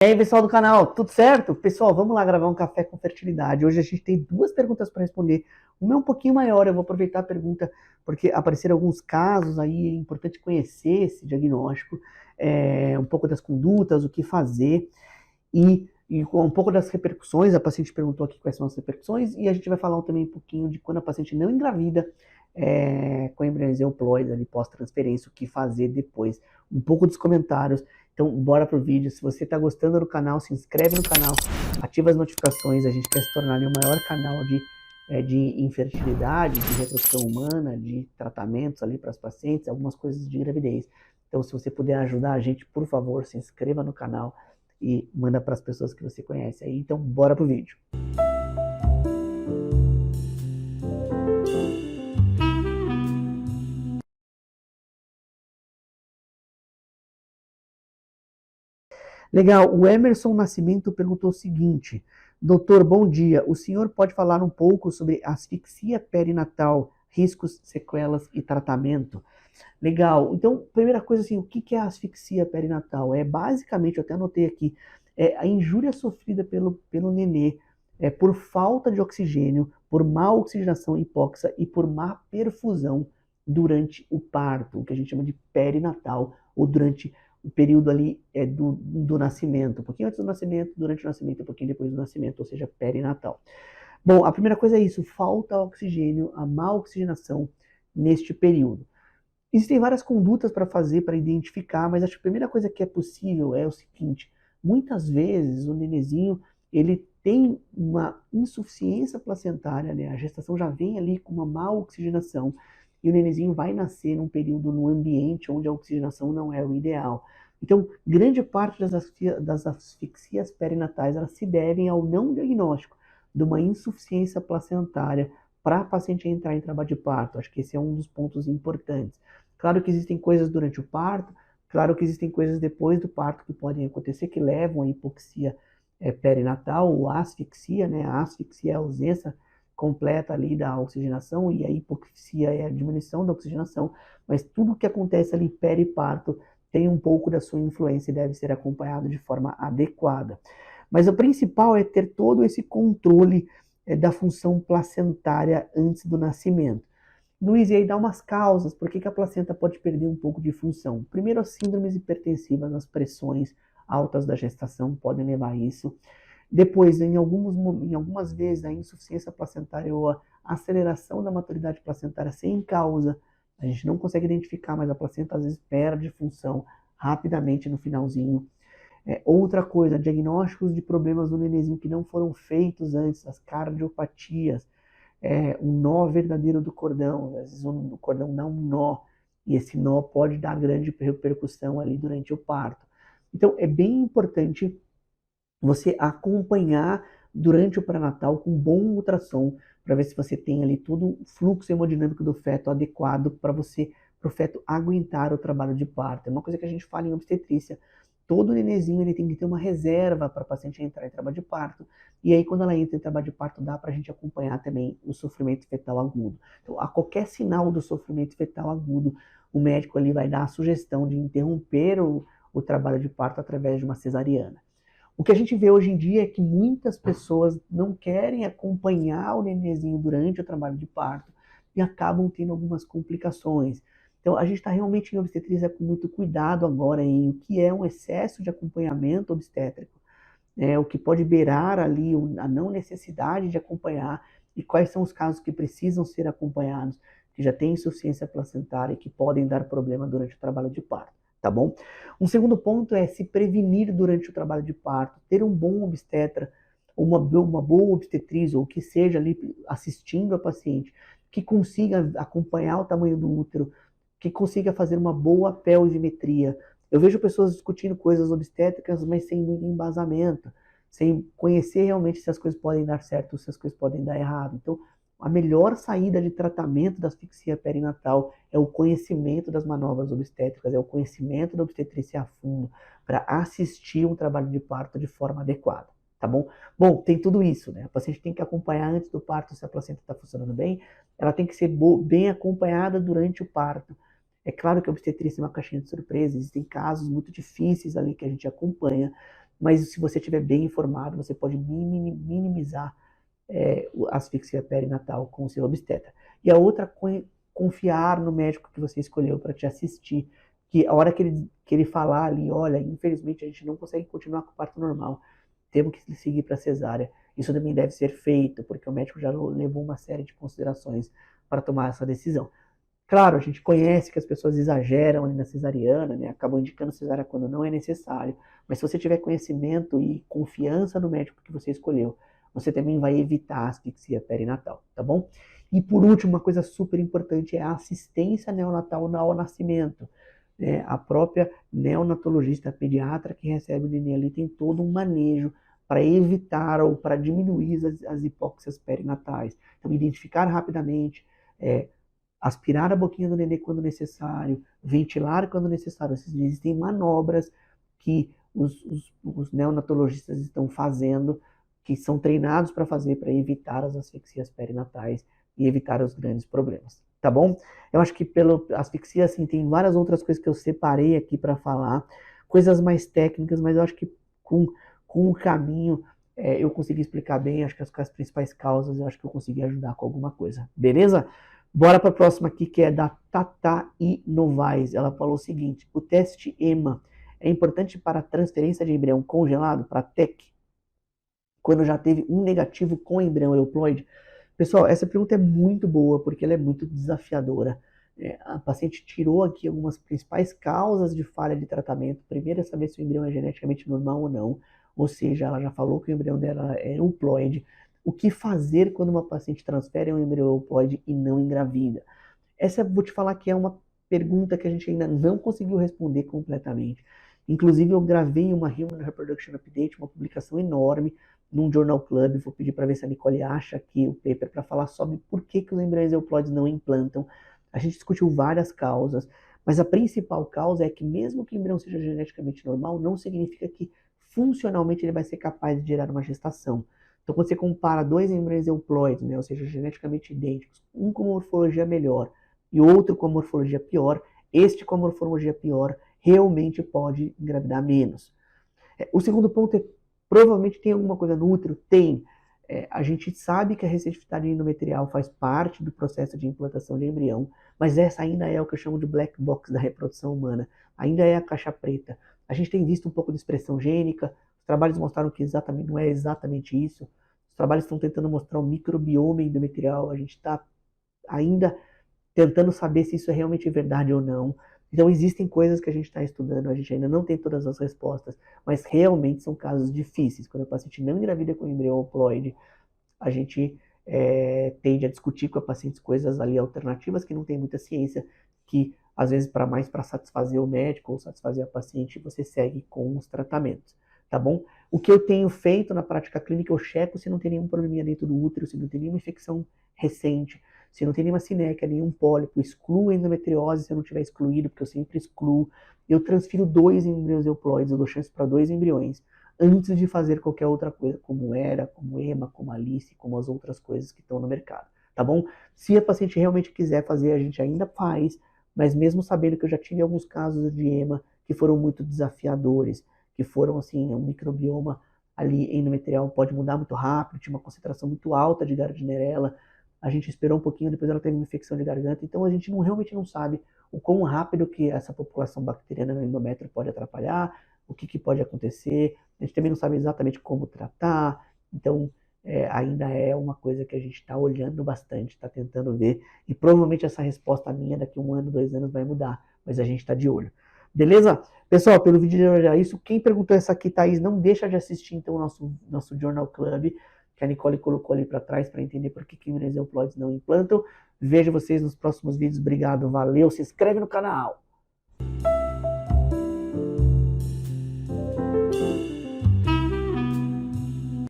E aí, pessoal do canal, tudo certo? Pessoal, vamos lá gravar um café com fertilidade. Hoje a gente tem duas perguntas para responder. Uma é um pouquinho maior, eu vou aproveitar a pergunta porque apareceram alguns casos aí, é importante conhecer esse diagnóstico, um pouco das condutas, o que fazer e com um pouco das repercussões. A paciente perguntou aqui quais são as repercussões e a gente vai falar também um pouquinho de quando a paciente não engravida com embriões euploides ali pós-transferência, o que fazer depois. Um pouco dos comentários. Então, bora pro vídeo. Se você está gostando do canal, se inscreve no canal, ativa as notificações. A gente quer se tornar o maior canal de infertilidade, de reprodução humana, de tratamentos ali para as pacientes, algumas coisas de gravidez. Então, se você puder ajudar a gente, por favor, se inscreva no canal e manda para as pessoas que você conhece aí. Então, bora pro vídeo. Legal, o Emerson Nascimento perguntou o seguinte: doutor, bom dia. O senhor pode falar um pouco sobre asfixia perinatal, riscos, sequelas e tratamento? Legal. Então, primeira coisa assim, o que é a asfixia perinatal? É basicamente, eu até anotei aqui, a injúria sofrida pelo nenê por falta de oxigênio, por má oxigenação hipóxica e por má perfusão durante o parto, o que a gente chama de perinatal, ou durante o período ali do nascimento, um pouquinho antes do nascimento, durante o nascimento, um pouquinho depois do nascimento, ou seja, perinatal. Bom, a primeira coisa é isso, falta oxigênio, a má oxigenação neste período. Existem várias condutas para fazer, para identificar, mas acho que a primeira coisa que é possível é o seguinte: muitas vezes o nenezinho ele tem uma insuficiência placentária, né? A gestação já vem ali com uma má oxigenação e o nenezinho vai nascer num período no ambiente onde a oxigenação não é o ideal. Então, grande parte das asfixias perinatais elas se devem ao não diagnóstico de uma insuficiência placentária para a paciente entrar em trabalho de parto. Acho que esse é um dos pontos importantes. Claro que existem coisas durante o parto, claro que existem coisas depois do parto que podem acontecer, que levam à hipoxia perinatal ou asfixia, né? A asfixia é a ausência completa ali da oxigenação e a hipoxia é a diminuição da oxigenação, mas tudo que acontece ali periparto tem um pouco da sua influência e deve ser acompanhado de forma adequada. Mas o principal é ter todo esse controle da função placentária antes do nascimento. Luiz, e aí dá umas causas, por que a placenta pode perder um pouco de função? Primeiro, as síndromes hipertensivas, as pressões altas da gestação podem levar a isso. Depois, em algumas vezes, a insuficiência placentária ou a aceleração da maturidade placentária sem causa, a gente não consegue identificar, mas a placenta às vezes perde função rapidamente no finalzinho. Outra coisa, diagnósticos de problemas do nenenzinho que não foram feitos antes, as cardiopatias, um nó verdadeiro do cordão, às vezes o cordão dá um nó, e esse nó pode dar grande repercussão ali durante o parto. Então, é bem importante você acompanhar durante o pré-natal com bom ultrassom, para ver se você tem ali todo o fluxo hemodinâmico do feto adequado para o feto aguentar o trabalho de parto. É uma coisa que a gente fala em obstetrícia. Todo nenezinho ele tem que ter uma reserva para a paciente entrar em trabalho de parto. E aí, quando ela entra em trabalho de parto, dá para a gente acompanhar também o sofrimento fetal agudo. Então, a qualquer sinal do sofrimento fetal agudo, o médico ali vai dar a sugestão de interromper o trabalho de parto através de uma cesariana. O que a gente vê hoje em dia é que muitas pessoas não querem acompanhar o nenenzinho durante o trabalho de parto e acabam tendo algumas complicações. Então, a gente está realmente em obstetrícia com muito cuidado agora em o que é um excesso de acompanhamento obstétrico, o que pode beirar ali a não necessidade de acompanhar e quais são os casos que precisam ser acompanhados, que já têm insuficiência placentária e que podem dar problema durante o trabalho de parto, tá bom? Um segundo ponto é se prevenir durante o trabalho de parto, ter um bom obstetra, uma boa obstetriz, ou que seja ali assistindo a paciente, que consiga acompanhar o tamanho do útero, que consiga fazer uma boa pelvimetria. Eu vejo pessoas discutindo coisas obstétricas, mas sem muito embasamento, sem conhecer realmente se as coisas podem dar certo ou se as coisas podem dar errado. Então, a melhor saída de tratamento da asfixia perinatal é o conhecimento das manobras obstétricas, é o conhecimento da obstetrícia a fundo, para assistir um trabalho de parto de forma adequada, tá bom? Bom, tem tudo isso, né? A paciente tem que acompanhar antes do parto se a placenta está funcionando bem, ela tem que ser bem acompanhada durante o parto. É claro que a obstetrícia é uma caixinha de surpresa, existem casos muito difíceis ali que a gente acompanha, mas se você estiver bem informado, você pode minimizar a asfixia perinatal com o seu obstetra. E a outra, confiar no médico que você escolheu para te assistir, que a hora que ele falar ali, olha, infelizmente a gente não consegue continuar com o parto normal, temos que seguir para cesárea. Isso também deve ser feito, porque o médico já levou uma série de considerações para tomar essa decisão. Claro, a gente conhece que as pessoas exageram ali na cesariana, né? Acabam indicando cesárea quando não é necessário. Mas se você tiver conhecimento e confiança no médico que você escolheu, você também vai evitar a asfixia perinatal, tá bom? E por último, uma coisa super importante é a assistência neonatal ao nascimento. A própria neonatologista pediatra que recebe o neném ali tem todo um manejo para evitar ou para diminuir as hipóxias perinatais. Então, identificar rapidamente, aspirar a boquinha do nenê quando necessário, ventilar quando necessário. Existem manobras que os neonatologistas estão fazendo, que são treinados para fazer, para evitar as asfixias perinatais e evitar os grandes problemas, tá bom? Eu acho que pela asfixia, assim, tem várias outras coisas que eu separei aqui para falar, coisas mais técnicas, mas eu acho que com o caminho eu consegui explicar bem, acho que as principais causas, eu acho que eu consegui ajudar com alguma coisa, beleza? Bora para a próxima aqui, que é da Tata I. Novaes. Ela falou o seguinte: o teste EMA é importante para a transferência de embrião congelado para a TEC, quando já teve um negativo com embrião euploide? Pessoal, essa pergunta é muito boa, porque ela é muito desafiadora. A paciente tirou aqui algumas principais causas de falha de tratamento. Primeiro é saber se o embrião é geneticamente normal ou não. Ou seja, ela já falou que o embrião dela é euploide. O que fazer quando uma paciente transfere um embrião euploide e não engravida? Essa, vou te falar que é uma pergunta que a gente ainda não conseguiu responder completamente. Inclusive, eu gravei uma Human Reproduction Update, uma publicação enorme, num Journal Club. Vou pedir para ver se a Nicole acha aqui o paper para falar sobre por que os embriões euploides não implantam. A gente discutiu várias causas, mas a principal causa é que mesmo que o embrião seja geneticamente normal, não significa que funcionalmente ele vai ser capaz de gerar uma gestação. Então, quando você compara dois embriões euploides, né, ou seja, geneticamente idênticos, um com morfologia melhor e outro com a morfologia pior, este com a morfologia pior realmente pode engravidar menos. O segundo ponto é, provavelmente tem alguma coisa no útero? Tem. A gente sabe que a receptividade endometrial faz parte do processo de implantação de embrião, mas essa ainda é o que eu chamo de black box da reprodução humana, ainda é a caixa preta. A gente tem visto um pouco de expressão gênica, os trabalhos mostraram que não é exatamente isso, os trabalhos estão tentando mostrar o microbioma endometrial, a gente está ainda tentando saber se isso é realmente verdade ou não. Então existem coisas que a gente está estudando, a gente ainda não tem todas as respostas, mas realmente são casos difíceis. Quando a paciente não engravida com embrião euploide, a gente tende a discutir com a paciente coisas ali alternativas que não tem muita ciência, que às vezes para satisfazer o médico ou satisfazer a paciente, você segue com os tratamentos, tá bom? O que eu tenho feito na prática clínica, eu checo se não tem nenhum probleminha dentro do útero, se não tem nenhuma infecção recente, se não tem nenhuma sinéquia, nenhum pólipo, excluo a endometriose se eu não tiver excluído, porque eu sempre excluo. Eu transfiro 2 embriões euploides, eu dou chance para 2 embriões, antes de fazer qualquer outra coisa, como ERA, como EMA, como ALICE, como as outras coisas que estão no mercado, tá bom? Se a paciente realmente quiser fazer, a gente ainda faz, mas mesmo sabendo que eu já tive alguns casos de EMA que foram muito desafiadores, que foram, assim, um microbioma ali endometrial pode mudar muito rápido, tinha uma concentração muito alta de Gardnerella, a gente esperou um pouquinho, depois ela teve uma infecção de garganta, então a gente realmente não sabe o quão rápido que essa população bacteriana no endométrio pode atrapalhar, o que pode acontecer, a gente também não sabe exatamente como tratar, então ainda é uma coisa que a gente está olhando bastante, está tentando ver, e provavelmente essa resposta minha daqui 1 ano, 2 anos vai mudar, mas a gente está de olho. Beleza? Pessoal, pelo vídeo de hoje é isso. Quem perguntou essa aqui, Thaís, não deixa de assistir então o nosso Journal Club, que a Nicole colocou ali para trás para entender por que embriões euploides não implantam. Vejo vocês nos próximos vídeos. Obrigado, valeu. Se inscreve no canal.